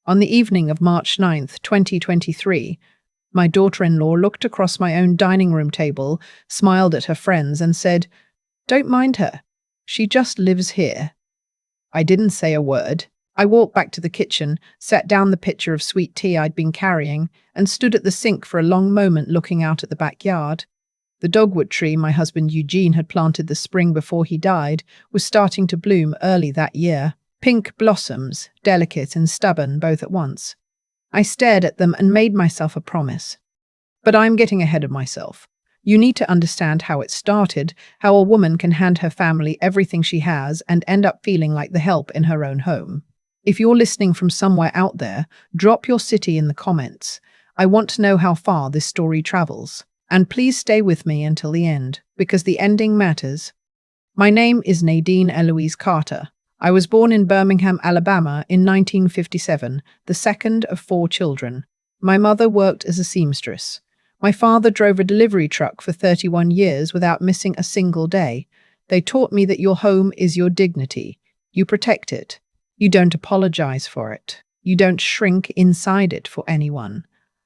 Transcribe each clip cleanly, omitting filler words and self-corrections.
On the evening of March 9th, 2023, my daughter-in-law looked across my own dining room table, smiled at her friends, and said, "Don't mind her. She just lives here." I didn't say a word. I walked back to the kitchen, set down the pitcher of sweet tea I'd been carrying, and stood at the sink for a long moment looking out at the backyard. The dogwood tree my husband Eugene had planted the spring before he died was starting to bloom early that year. Pink blossoms, delicate and stubborn both at once. I stared at them and made myself a promise. But I'm getting ahead of myself. You need to understand how it started, how a woman can hand her family everything she has and end up feeling like the help in her own home. If you're listening from somewhere out there, drop your city in the comments. I want to know how far this story travels. And please stay with me until the end, because the ending matters. My name is Nadine Eloise Carter. I was born in Birmingham, Alabama in 1957, the second of 4 children. My mother worked as a seamstress. My father drove a delivery truck for 31 years without missing a single day. They taught me that your home is your dignity. You protect it. You don't apologize for it. You don't shrink inside it for anyone.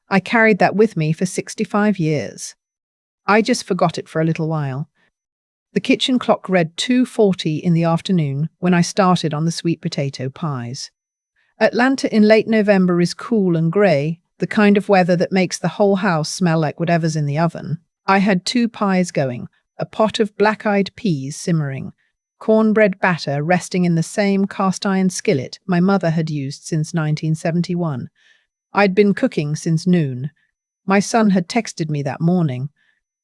I carried that with me for 65 years. I just forgot it for a little while. The kitchen clock read 2:40 in the afternoon when I started on the sweet potato pies. Atlanta in late November is cool and grey, the kind of weather that makes the whole house smell like whatever's in the oven. I had 2 pies going, a pot of black-eyed peas simmering, cornbread batter resting in the same cast-iron skillet my mother had used since 1971. I'd been cooking since noon. My son had texted me that morning.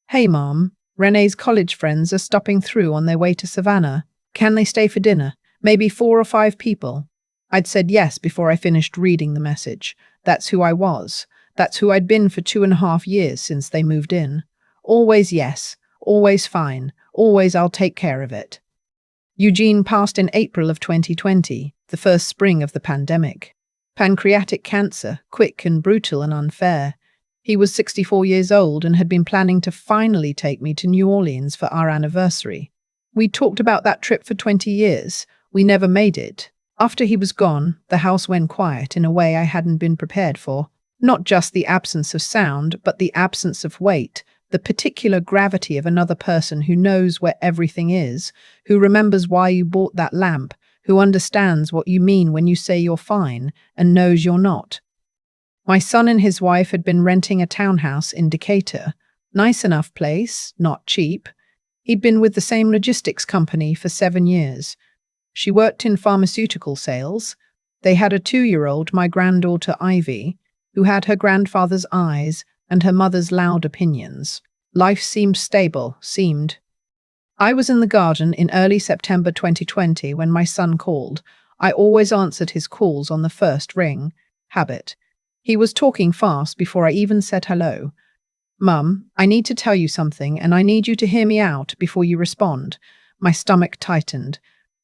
"Hey, Mom, Renee's college friends are stopping through on their way to Savannah. Can they stay for dinner? Maybe 4 or 5 people." I'd said yes before I finished reading the message. That's who I was. That's who I'd been for 2.5 years since they moved in. Always yes, always fine, always I'll take care of it. Eugene passed in April of 2020, the first spring of the pandemic. Pancreatic cancer, quick and brutal and unfair. He was 64 years old and had been planning to finally take me to New Orleans for our anniversary. We talked about that trip for 20 years. We never made it. After he was gone, the house went quiet in a way I hadn't been prepared for. Not just the absence of sound, but the absence of weight, the particular gravity of another person who knows where everything is, who remembers why you bought that lamp, who understands what you mean when you say you're fine and knows you're not. My son and his wife had been renting a townhouse in Decatur. Nice enough place, not cheap. He'd been with the same logistics company for 7 years. She worked in pharmaceutical sales. They had a 2-year-old, my granddaughter Ivy, who had her grandfather's eyes and her mother's loud opinions. Life seemed stable, I was in the garden in early September 2020 when my son called. I always answered his calls on the first ring. Habit. He was talking fast before I even said hello. "Mum, I need to tell you something and I need you to hear me out before you respond." My stomach tightened.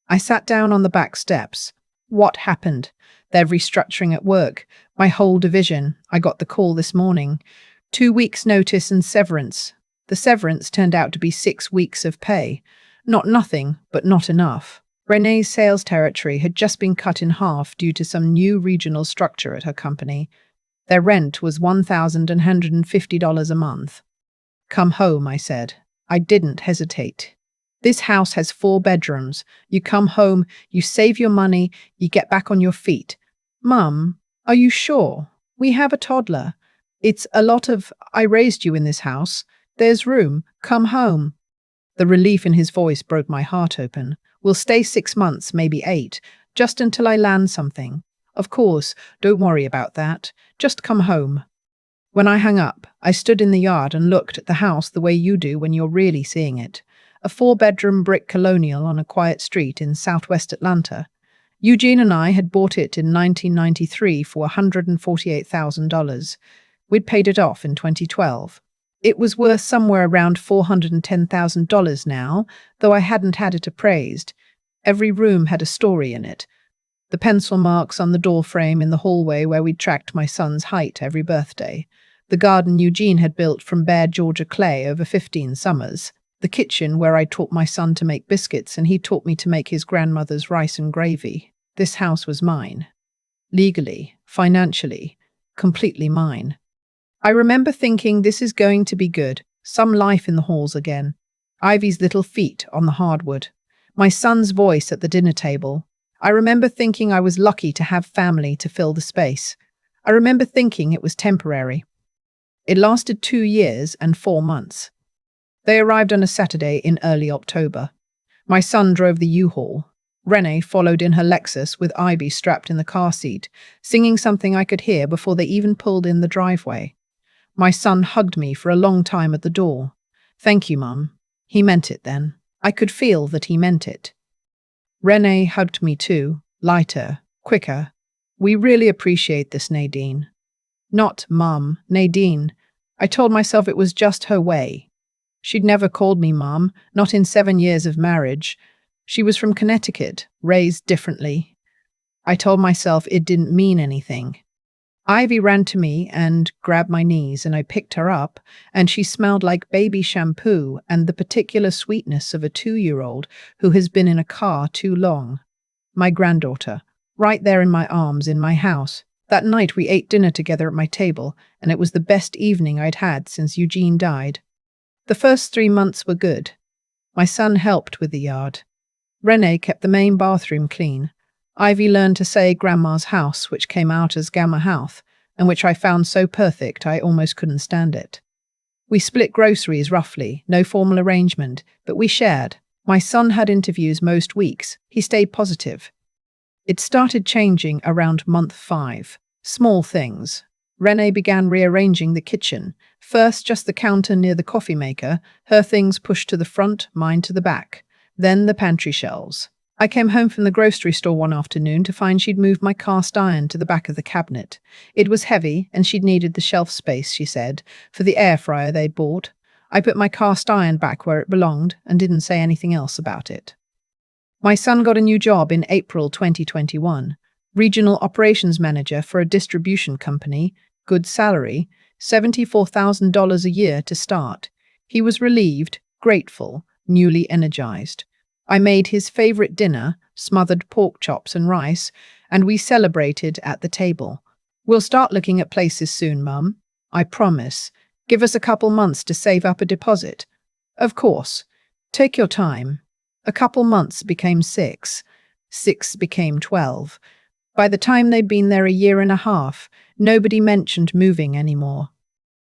I sat down on the back steps. What happened? They're restructuring at work. My whole division. I got the call this morning. 2 weeks' notice and severance. The severance turned out to be 6 weeks of pay. Not nothing, but not enough. Renee's sales territory had just been cut in half due to some new regional structure at her company. Their rent was $1,150 a month. "Come home," I said. I didn't hesitate. "This house has 4 bedrooms. You come home, you save your money, you get back on your feet." "Mum, are you sure? We have a toddler. It's a lot of, I raised you in this house. There's room. Come home." The relief in his voice broke my heart open. "We'll stay 6 months, maybe 8, just until I land something." "Of course, don't worry about that. Just come home." When I hung up, I stood in the yard and looked at the house the way you do when you're really seeing it. A 4-bedroom brick colonial on a quiet street in southwest Atlanta. Eugene and I had bought it in 1993 for $148,000. We'd paid it off in 2012. It was worth somewhere around $410,000 now, though I hadn't had it appraised. Every room had a story in it. The pencil marks on the doorframe in the hallway where we'd tracked my son's height every birthday. The garden Eugene had built from bare Georgia clay over 15 summers. The kitchen where I taught my son to make biscuits and he taught me to make his grandmother's rice and gravy. This house was mine. legally, financially, completely mine. I remember thinking this is going to be good, some life in the halls again. Ivy's little feet on the hardwood. My son's voice at the dinner table. I remember thinking I was lucky to have family to fill the space. I remember thinking it was temporary. It lasted 2 years and 4 months. They arrived on a Saturday in early October. My son drove the U-Haul. Renee followed in her Lexus with Ivy strapped in the car seat, singing something I could hear before they even pulled in the driveway. My son hugged me for a long time at the door. Thank you, Mum. He meant it then. I could feel that he meant it. Renee hugged me too, lighter, quicker. We really appreciate this, Nadine. Not Mum, Nadine. I told myself it was just her way. She'd never called me Mum, not in 7 years of marriage. She was from Connecticut, raised differently. I told myself it didn't mean anything. Ivy ran to me and grabbed my knees, and I picked her up, and she smelled like baby shampoo and the particular sweetness of a 2-year-old who has been in a car too long. My granddaughter, right there in my arms in my house. That night we ate dinner together at my table, and it was the best evening I'd had since Eugene died. The first 3 months were good. My son helped with the yard. Renee kept the main bathroom clean. Ivy learned to say Grandma's house, which came out as Gamma House, and which I found so perfect I almost couldn't stand it. We split groceries roughly, no formal arrangement, but we shared. My son had interviews most weeks. He stayed positive. It started changing around month 5. Small things. Renee began rearranging the kitchen. First just the counter near the coffee maker, her things pushed to the front, mine to the back. Then the pantry shelves. I came home from the grocery store one afternoon to find she'd moved my cast iron to the back of the cabinet. It was heavy, and she'd needed the shelf space, she said, for the air fryer they'd bought. I put my cast iron back where it belonged and didn't say anything else about it. My son got a new job in April 2021. Regional operations manager for a distribution company, good salary, $74,000 a year to start. He was relieved, grateful, newly energized. I made his favorite dinner, smothered pork chops and rice, and we celebrated at the table. We'll start looking at places soon, Mum. I promise. Give us a couple months to save up a deposit. Of course. Take your time. A couple months became 6. 6 became 12. By the time they'd been there a year and a half, nobody mentioned moving anymore.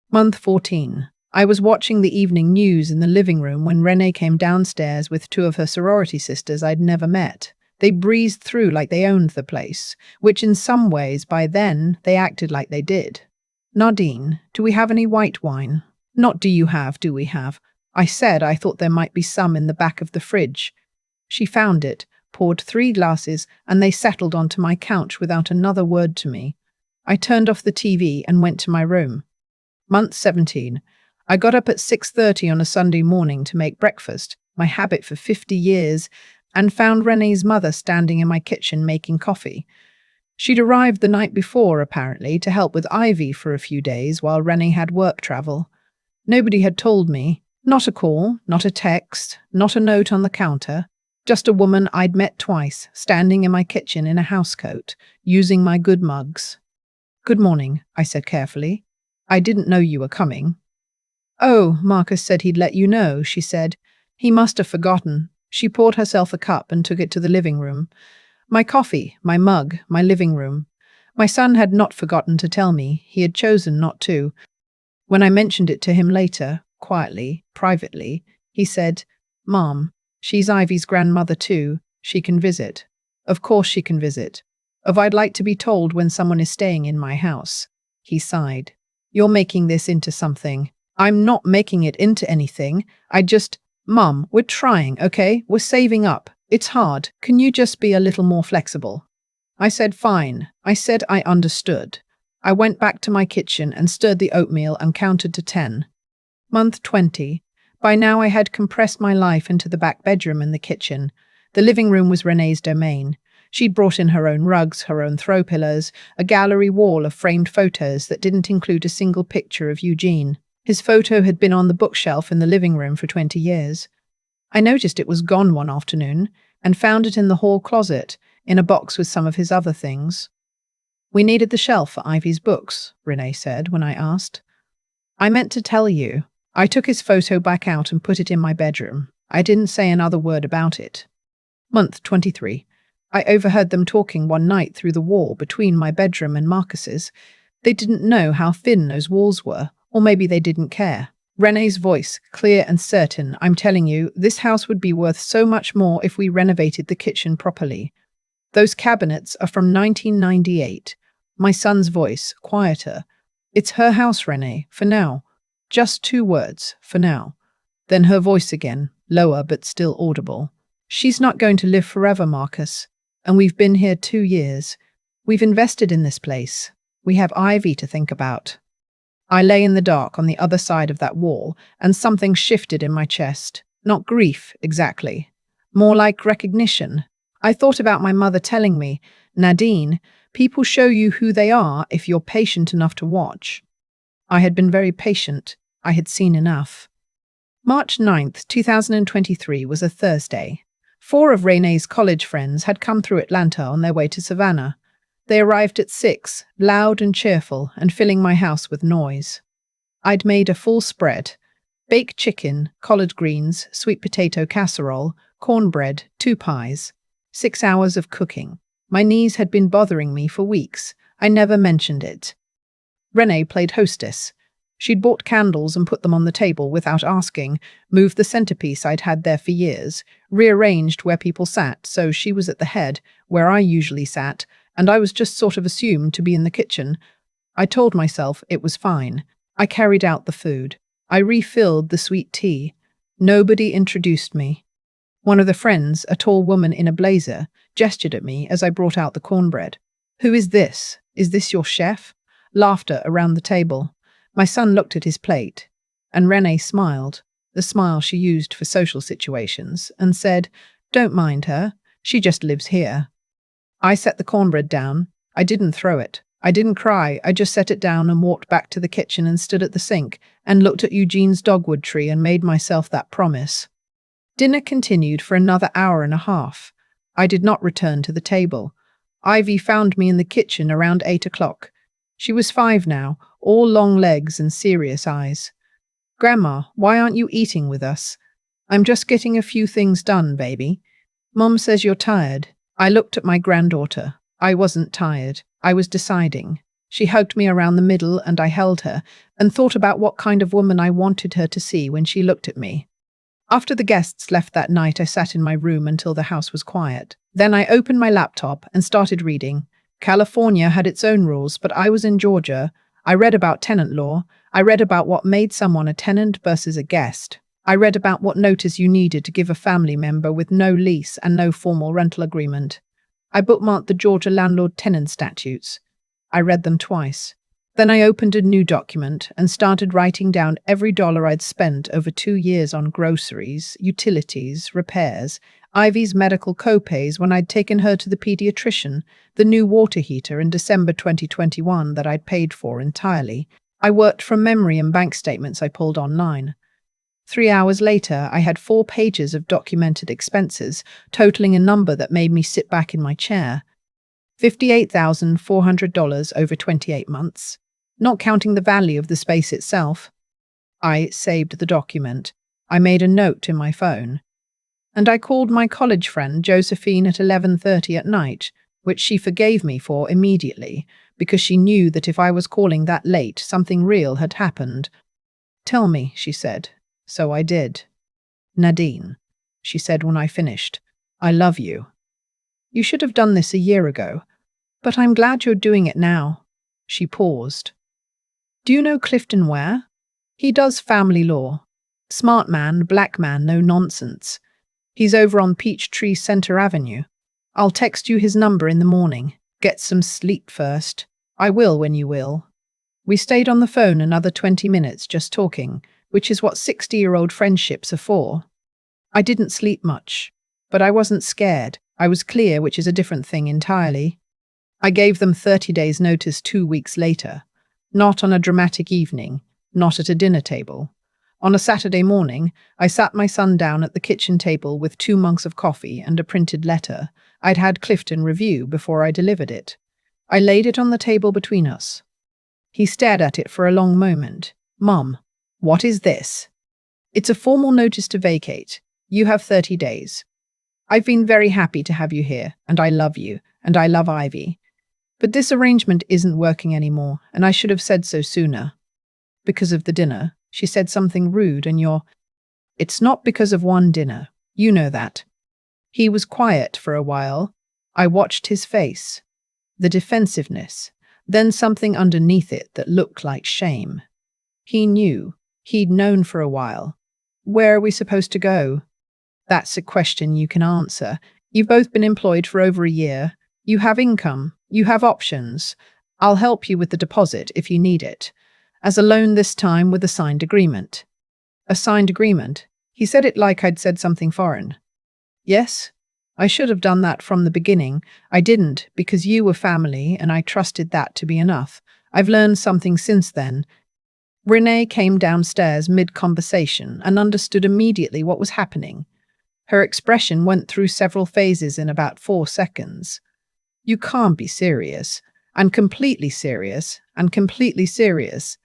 Month 14. I was watching the evening news in the living room when Renee came downstairs with 2 of her sorority sisters I'd never met. They breezed through like they owned the place, which in some ways by then they acted like they did. Nadine, do we have any white wine? Not do you have, do we have? I said I thought there might be some in the back of the fridge. She found it, poured 3 glasses, and they settled onto my couch without another word to me. I turned off the TV and went to my room. Month 17. I got up at 6:30 on a Sunday morning to make breakfast, my habit for 50 years, and found Renee's mother standing in my kitchen making coffee. She'd arrived the night before, apparently, to help with Ivy for a few days while Renee had work travel. Nobody had told me. Not a call, not a text, not a note on the counter. Just a woman I'd met twice, standing in my kitchen in a housecoat, using my good mugs. Good morning, I said carefully. I didn't know you were coming. Oh, Marcus said he'd let you know, she said. He must have forgotten. She poured herself a cup and took it to the living room. My coffee, my mug, my living room. My son had not forgotten to tell me. He had chosen not to. When I mentioned it to him later, quietly, privately, he said, Mom, she's Ivy's grandmother too. She can visit. Of course she can visit. I'd like to be told when someone is staying in my house. He sighed. You're making this into something. I'm not making it into anything. Mum, we're trying, okay? We're saving up. It's hard. Can you just be a little more flexible? I said fine. I said I understood. I went back to my kitchen and stirred the oatmeal and counted to 10. Month 20. By now I had compressed my life into the back bedroom and the kitchen. The living room was Renee's domain. She'd brought in her own rugs, her own throw pillows, a gallery wall of framed photos that didn't include a single picture of Eugene. His photo had been on the bookshelf in the living room for 20 years. I noticed it was gone one afternoon and found it in the hall closet, in a box with some of his other things. We needed the shelf for Ivy's books, Renee said when I asked. I meant to tell you. I took his photo back out and put it in my bedroom. I didn't say another word about it. Month 23. I overheard them talking one night through the wall between my bedroom and Marcus's. They didn't know how thin those walls were, or maybe they didn't care. Renee's voice, clear and certain. I'm telling you, this house would be worth so much more if we renovated the kitchen properly. Those cabinets are from 1998. My son's voice, quieter. It's her house, Renee, for now. Just 2 words, for now. Then her voice again, lower but still audible. She's not going to live forever, Marcus. And we've been here 2 years. We've invested in this place. We have Ivy to think about. I lay in the dark on the other side of that wall, and something shifted in my chest. Not grief, exactly. More like recognition. I thought about my mother telling me, Nadine, people show you who they are if you're patient enough to watch. I had been very patient. I had seen enough. March 9th, 2023 was a Thursday. 4 of Renee's college friends had come through Atlanta on their way to Savannah. They arrived at 6, loud and cheerful, and filling my house with noise. I'd made a full spread. Baked chicken, collard greens, sweet potato casserole, cornbread, 2 pies. 6 hours of cooking. My knees had been bothering me for weeks. I never mentioned it. Renee played hostess. She'd bought candles and put them on the table without asking, moved the centerpiece I'd had there for years, rearranged where people sat so she was at the head, where I usually sat, and I was just sort of assumed to be in the kitchen. I told myself it was fine. I carried out the food. I refilled the sweet tea. Nobody introduced me. One of the friends, a tall woman in a blazer, gestured at me as I brought out the cornbread. Who is this? Is this your chef? Laughter around the table. My son looked at his plate, and Renee smiled, the smile she used for social situations, and said, Don't mind her. She just lives here. I set the cornbread down. I didn't throw it. I didn't cry. I just set it down and walked back to the kitchen and stood at the sink and looked at Eugene's dogwood tree and made myself that promise. Dinner continued for another hour and a half. I did not return to the table. Ivy found me in the kitchen around 8 o'clock. She was 5 now, all long legs and serious eyes. Grandma, why aren't you eating with us? I'm just getting a few things done, baby. Mom says you're tired. I looked at my granddaughter. I wasn't tired. I was deciding. She hugged me around the middle and I held her and thought about what kind of woman I wanted her to see when she looked at me. After the guests left that night, I sat in my room until the house was quiet. Then I opened my laptop and started reading. California had its own rules, but I was in Georgia. I read about tenant law. I read about what made someone a tenant versus a guest. I read about what notice you needed to give a family member with no lease and no formal rental agreement. I bookmarked the Georgia landlord-tenant statutes. I read them twice. Then I opened a new document and started writing down every dollar I'd spent over 2 years on groceries, utilities, repairs, Ivy's medical co-pays when I'd taken her to the pediatrician, the new water heater in December 2021 that I'd paid for entirely. I worked from memory and bank statements I pulled online. 3 hours later, I had 4 pages of documented expenses, totaling a number that made me sit back in my chair. $58,400 over 28 months, not counting the value of the space itself. I saved the document. I made a note in my phone. And I called my college friend Josephine at 11:30 at night, which she forgave me for immediately, because she knew that if I was calling that late, something real had happened. Tell me, she said. So I did. Nadine, she said when I finished, I love you. You should have done this a year ago, but I'm glad you're doing it now. She paused. Do you know Clifton Ware? He does family law. Smart man, black man, no nonsense. He's over on Peachtree Center Avenue. I'll text you his number in the morning. Get some sleep first. I will when you will. We stayed on the phone another 20 minutes just talking, which is what 60-year-old friendships are for. I didn't sleep much, but I wasn't scared. I was clear, which is a different thing entirely. I gave them 30 days' notice 2 weeks later. Not on a dramatic evening, not at a dinner table. On a Saturday morning, I sat my son down at the kitchen table with 2 mugs of coffee and a printed letter I'd had Clifton review before I delivered it. I laid it on the table between us. He stared at it for a long moment. Mum, what is this? It's a formal notice to vacate. You have 30 days. I've been very happy to have you here, and I love you, and I love Ivy. But this arrangement isn't working anymore, and I should have said so sooner. Because of the dinner, she said something rude, and It's not because of one dinner. You know that. He was quiet for a while. I watched his face. The defensiveness, then something underneath it that looked like shame. He knew. He'd known for a while. Where are we supposed to go? That's a question you can answer. You've both been employed for over a year. You have income. You have options. I'll help you with the deposit if you need it. As a loan this time with a signed agreement. A signed agreement? He said it like I'd said something foreign. Yes? I should have done that from the beginning. I didn't, because you were family and I trusted that to be enough. I've learned something since then. Renee came downstairs mid-conversation and understood immediately what was happening. Her expression went through several phases in about 4 seconds. You can't be serious. And completely serious. And completely serious.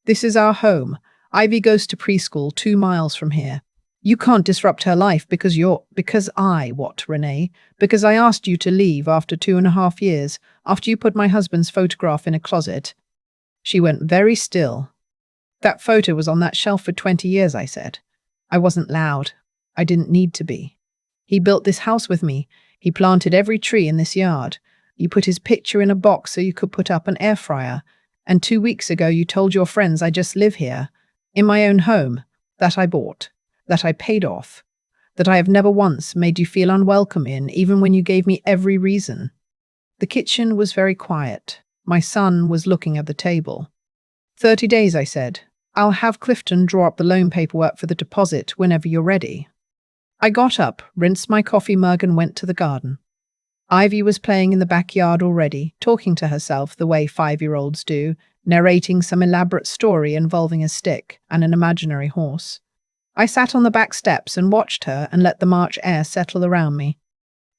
This is our home. Ivy goes to preschool 2 miles from here. You can't disrupt her life because Renee? Because I asked you to leave after 2.5 years, after you put my husband's photograph in a closet. She went very still. That photo was on that shelf for 20 years, I said. I wasn't loud. I didn't need to be. He built this house with me. He planted every tree in this yard. You put his picture in a box so you could put up an air fryer. And 2 weeks ago you told your friends I just live here, in my own home, that I bought, that I paid off, that I have never once made you feel unwelcome in, even when you gave me every reason. The kitchen was very quiet. My son was looking at the table. 30 days, I said. I'll have Clifton draw up the loan paperwork for the deposit whenever you're ready. I got up, rinsed my coffee mug and went to the garden. Ivy was playing in the backyard already, talking to herself the way 5-year-olds do, narrating some elaborate story involving a stick and an imaginary horse. I sat on the back steps and watched her and let the March air settle around me.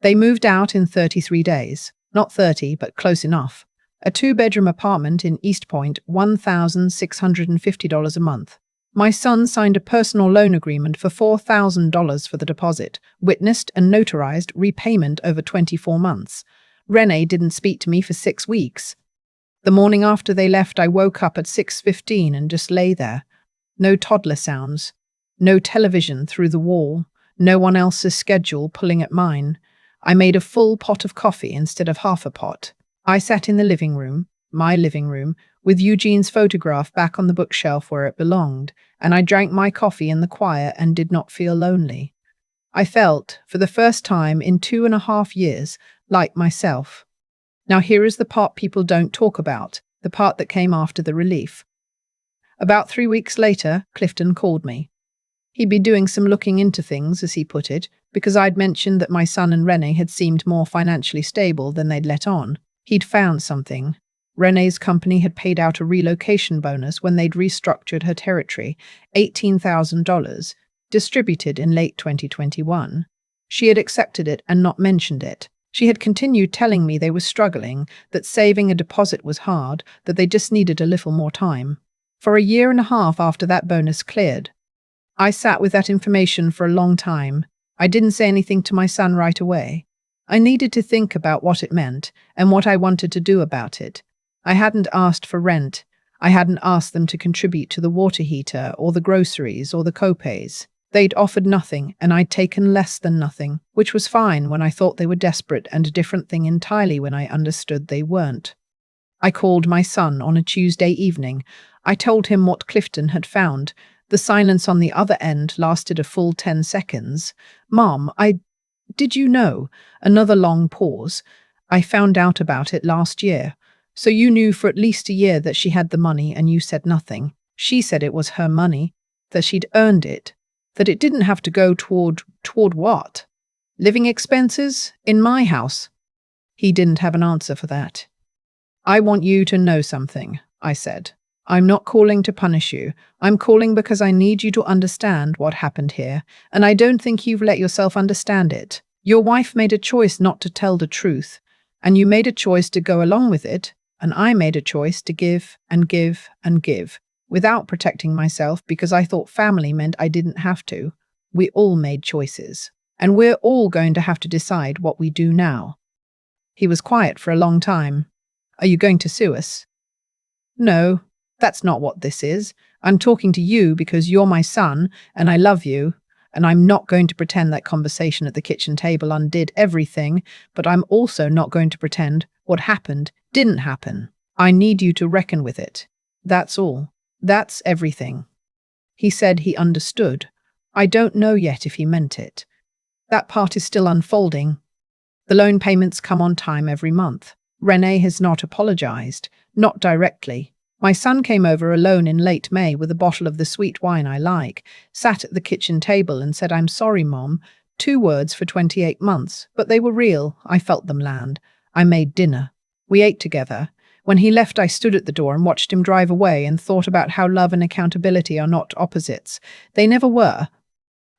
They moved out in 33 days. Not 30, but close enough. A 2-bedroom apartment in East Point, $1,650 a month. My son signed a personal loan agreement for $4,000 for the deposit, witnessed and notarized repayment over 24 months. Renee didn't speak to me for 6 weeks. The morning after they left, I woke up at 6:15 and just lay there. No toddler sounds. No television through the wall. No one else's schedule pulling at mine. I made a full pot of coffee instead of half a pot. I sat in the living room, my living room, with Eugene's photograph back on the bookshelf where it belonged, and I drank my coffee in the quiet and did not feel lonely. I felt, for the first time in 2.5 years, like myself. Now here is the part people don't talk about, the part that came after the relief. About 3 weeks later, Clifton called me. He'd be doing some looking into things, as he put it, because I'd mentioned that my son and Renee had seemed more financially stable than they'd let on. He'd found something. Renee's company had paid out a relocation bonus when they'd restructured her territory, $18,000, distributed in late 2021. She had accepted it and not mentioned it. She had continued telling me they were struggling, that saving a deposit was hard, that they just needed a little more time. For 1.5 years after that bonus cleared, I sat with that information for a long time. I didn't say anything to my son right away. I needed to think about what it meant and what I wanted to do about it. I hadn't asked for rent. I hadn't asked them to contribute to the water heater or the groceries or the copays. They'd offered nothing and I'd taken less than nothing, which was fine when I thought they were desperate and a different thing entirely when I understood they weren't. I called my son on a Tuesday evening. I told him what Clifton had found. The silence on the other end lasted a full 10 seconds. Mom, did you know? Another long pause. I found out about it last year. So you knew for at least a year that she had the money and you said nothing. She said it was her money, that she'd earned it, that it didn't have to go toward what? Living expenses? In my house? He didn't have an answer for that. I want you to know something, I said. I'm not calling to punish you. I'm calling because I need you to understand what happened here, and I don't think you've let yourself understand it. Your wife made a choice not to tell the truth. And you made a choice to go along with it, and I made a choice to give and give and give, without protecting myself because I thought family meant I didn't have to. We all made choices, and we're all going to have to decide what we do now." He was quiet for a long time. "Are you going to sue us?" "No, that's not what this is. I'm talking to you because you're my son and I love you, and I'm not going to pretend that conversation at the kitchen table undid everything, but I'm also not going to pretend what happened didn't happen. I need you to reckon with it. That's all. That's everything." He said he understood. I don't know yet if he meant it. That part is still unfolding. The loan payments come on time every month. Renee has not apologized, not directly. My son came over alone in late May with a bottle of the sweet wine I like, sat at the kitchen table and said, "I'm sorry, Mom." 2 words for 28 months, but they were real. I felt them land. I made dinner. We ate together. When he left, I stood at the door and watched him drive away and thought about how love and accountability are not opposites. They never were.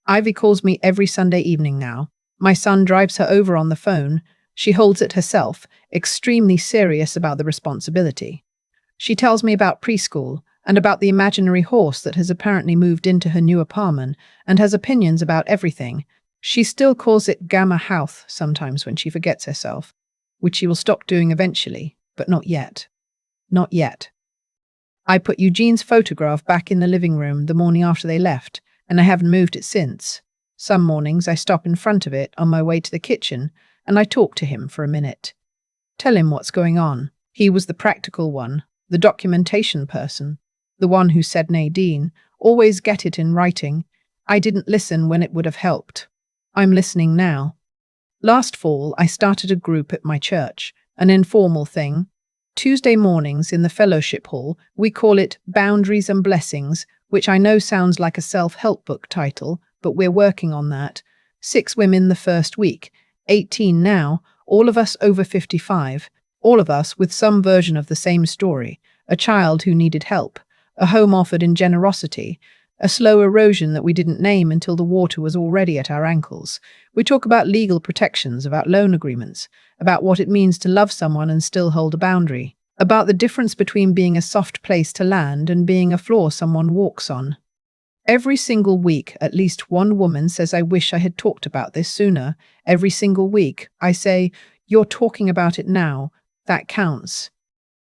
Ivy calls me every Sunday evening now. My son drives her over on the phone. She holds it herself, extremely serious about the responsibility. She tells me about preschool and about the imaginary horse that has apparently moved into her new apartment and has opinions about everything. She still calls it Gamma Health sometimes when she forgets herself, which she will stop doing eventually, but not yet. Not yet. I put Eugene's photograph back in the living room the morning after they left, and I haven't moved it since. Some mornings I stop in front of it on my way to the kitchen, and I talk to him for a minute. Tell him what's going on. He was the practical one, the documentation person, the one who said, "Nadine, always get it in writing." I didn't listen when it would have helped. I'm listening now. Last fall, I started a group at my church, an informal thing. Tuesday mornings in the fellowship hall, we call it Boundaries and Blessings, which I know sounds like a self-help book title, but we're working on that. 6 women the first week, 18 now, all of us over 55, all of us with some version of the same story, a child who needed help, a home offered in generosity, a slow erosion that we didn't name until the water was already at our ankles. We talk about legal protections, about loan agreements, about what it means to love someone and still hold a boundary, about the difference between being a soft place to land and being a floor someone walks on. Every single week, at least one woman says, "I wish I had talked about this sooner." Every single week, I say, "You're talking about it now. That counts."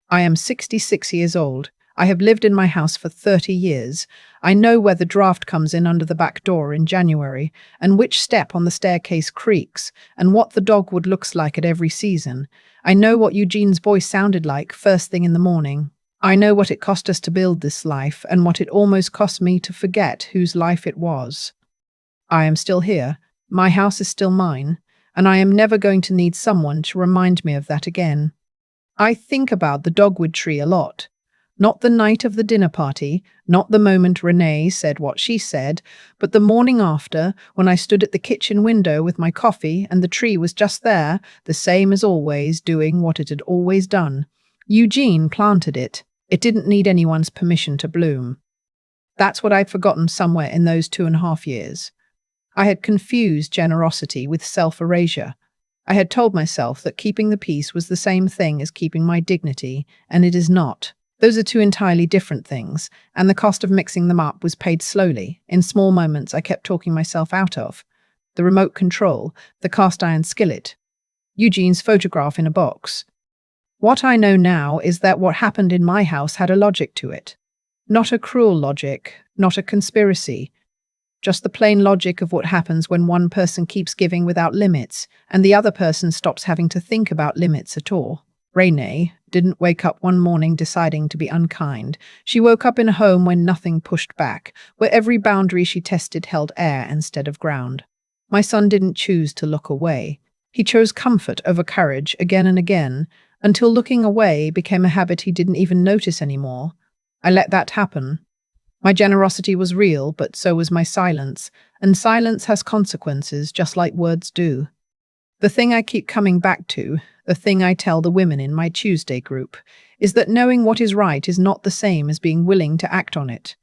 I am 66 years old. I have lived in my house for 30 years. I know where the draft comes in under the back door in January, and which step on the staircase creaks, and what the dogwood looks like at every season. I know what Eugene's voice sounded like first thing in the morning. I know what it cost us to build this life, and what it almost cost me to forget whose life it was. I am still here. My house is still mine, and I am never going to need someone to remind me of that again. I think about the dogwood tree a lot. Not the night of the dinner party, not the moment Renee said what she said, but the morning after, when I stood at the kitchen window with my coffee and the tree was just there, the same as always, doing what it had always done. Eugene planted it. It didn't need anyone's permission to bloom. That's what I'd forgotten somewhere in those 2.5 years. I had confused generosity with self-erasure. I had told myself that keeping the peace was the same thing as keeping my dignity, and it is not. Those are 2 entirely different things, and the cost of mixing them up was paid slowly, in small moments I kept talking myself out of. The remote control, the cast iron skillet, Eugene's photograph in a box. What I know now is that what happened in my house had a logic to it. Not a cruel logic, not a conspiracy, just the plain logic of what happens when one person keeps giving without limits, and the other person stops having to think about limits at all. Renee didn't wake up one morning deciding to be unkind. She woke up in a home where nothing pushed back, where every boundary she tested held air instead of ground. My son didn't choose to look away. He chose comfort over courage again and again, until looking away became a habit he didn't even notice anymore. I let that happen. My generosity was real, but so was my silence, and silence has consequences just like words do. The thing I keep coming back to, the thing I tell the women in my Tuesday group, is that knowing what is right is not the same as being willing to act on it.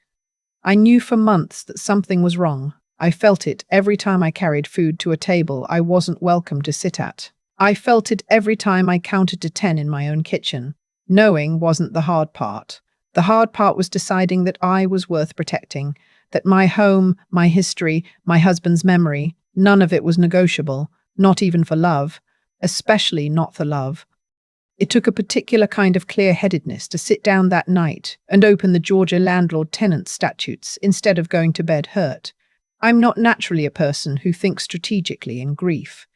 I knew for months that something was wrong. I felt it every time I carried food to a table I wasn't welcome to sit at. I felt it every time I counted to 10 in my own kitchen. Knowing wasn't the hard part. The hard part was deciding that I was worth protecting, that my home, my history, my husband's memory, none of it was negotiable, not even for love, especially not for love. It took a particular kind of clear-headedness to sit down that night and open the Georgia landlord-tenant statutes instead of going to bed hurt. I'm not naturally a person who thinks strategically in grief,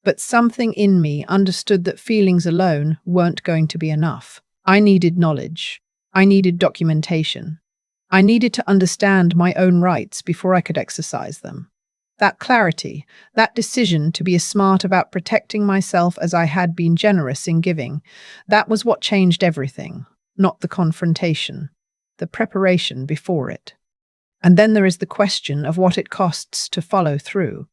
but something in me understood that feelings alone weren't going to be enough. I needed knowledge. I needed documentation. I needed to understand my own rights before I could exercise them. That clarity, that decision to be as smart about protecting myself as I had been generous in giving, that was what changed everything, not the confrontation, the preparation before it. And then there is the question of what it costs to follow through.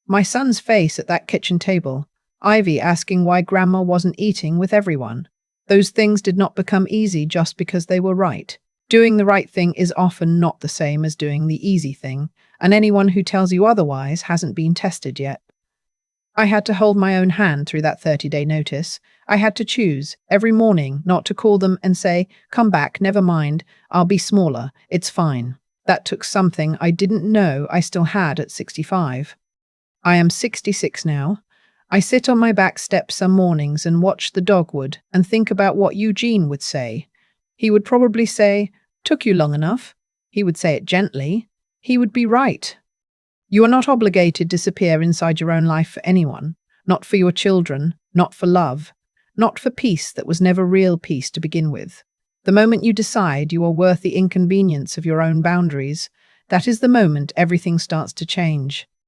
My son's face at that kitchen table, Ivy asking why Grandma wasn't eating with everyone. Those things did not become easy just because they were right. Doing the right thing is often not the same as doing the easy thing, and anyone who tells you otherwise hasn't been tested yet. I had to hold my own hand through that 30-day notice. I had to choose, every morning, not to call them and say, "Come back, never mind, I'll be smaller, it's fine." That took something I didn't know I still had at 65. I am 66 now. I sit on my back step some mornings and watch the dogwood and think about what Eugene would say. He would probably say, "Took you long enough." He would say it gently. He would be right. You are not obligated to disappear inside your own life for anyone, not for your children, not for love, not for peace that was never real peace to begin with. The moment you decide you are worth the inconvenience of your own boundaries, that is the moment everything starts to change.